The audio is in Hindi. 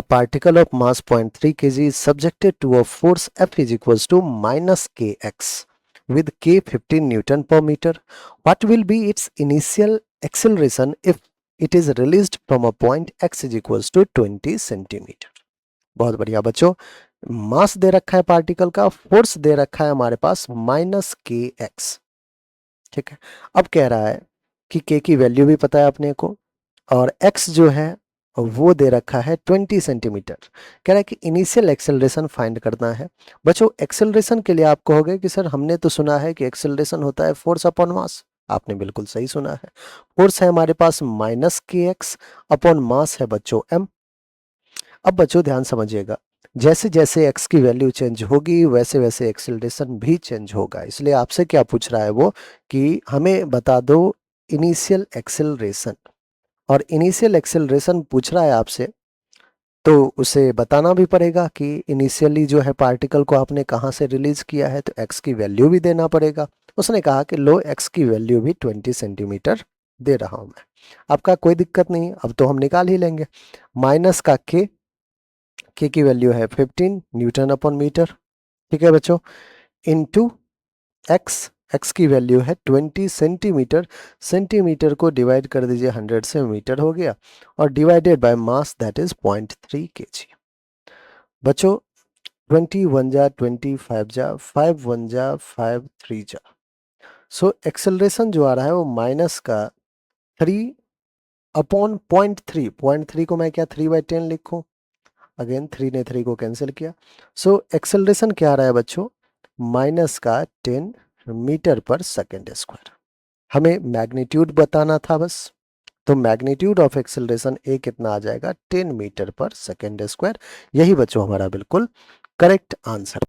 particle of mass 0.3 kg is subjected to a force F is equals to minus kx with k 15 Newton per meter. What will be its initial acceleration if it is released from a point x is equals to 20 centimetre. बहुत बढ़िया बच्चों, मास दे रखा है पार्टिकल का, फोर्स दे रखा है हमारे पास माइनस के एक्स। ठीक है, अब कह रहा है कि के की वैल्यू भी पता है अपने को और एक्स जो है वो दे रखा है 20 सेंटीमीटर। कह रहा है कि इनिशियल एक्सेलरेशन फाइंड करना है। बच्चों एक्सेलरेशन के लिए आप कहोगे कि सर हमने तो सुना है कि एक्सेलरेशन होता है फोर्स अपॉन मास। आपने बिल्कुल सही सुना है, फोर्स है हमारे पास माइनस के एक्स अपॉन मास है बच्चों एम। अब बच्चों ध्यान समझिएगा, जैसे जैसे x की वैल्यू चेंज होगी वैसे वैसे एक्सेलरेशन भी चेंज होगा। इसलिए आपसे क्या पूछ रहा है वो कि हमें बता दो इनिशियल एक्सेलरेशन, और इनिशियल एक्सेलरेशन पूछ रहा है आपसे तो उसे बताना भी पड़ेगा कि इनिशियली जो है पार्टिकल को आपने कहाँ से रिलीज किया है, तो x की वैल्यू भी देना पड़ेगा। उसने कहा कि लो x की वैल्यू भी 20 सेंटीमीटर दे रहा हूं मैं। आपका कोई दिक्कत नहीं, अब तो हम निकाल ही लेंगे। माइनस का के की वैल्यू है 15 न्यूटन अपॉन मीटर। ठीक है बच्चों, इनटू एक्स, एक्स की वैल्यू है 20 सेंटीमीटर। सेंटीमीटर को डिवाइड कर दीजिए 100 से, मीटर हो गया, और divided by mass that is 0.3 kg। बच्चों 21 जा 25 जा 5 1 जा 5 3 जा, सो एक्सेलरेशन जो आ रहा है वो माइनस का 3 अपॉन 0.3। 0.3 को मैं क्या 3/10 लिखूं, अगेन 3 ने 3 को कैंसिल किया। सो एक्सेलरेशन क्या आ रहा है बच्चों, माइनस का 10 मीटर पर सेकेंड स्क्वायर। हमें मैग्नीट्यूड बताना था बस, तो मैग्नीट्यूड ऑफ एक्सेलरेशन ए कितना आ जाएगा 10 मीटर पर सेकेंड स्क्वायर। यही बच्चों हमारा बिल्कुल करेक्ट आंसर।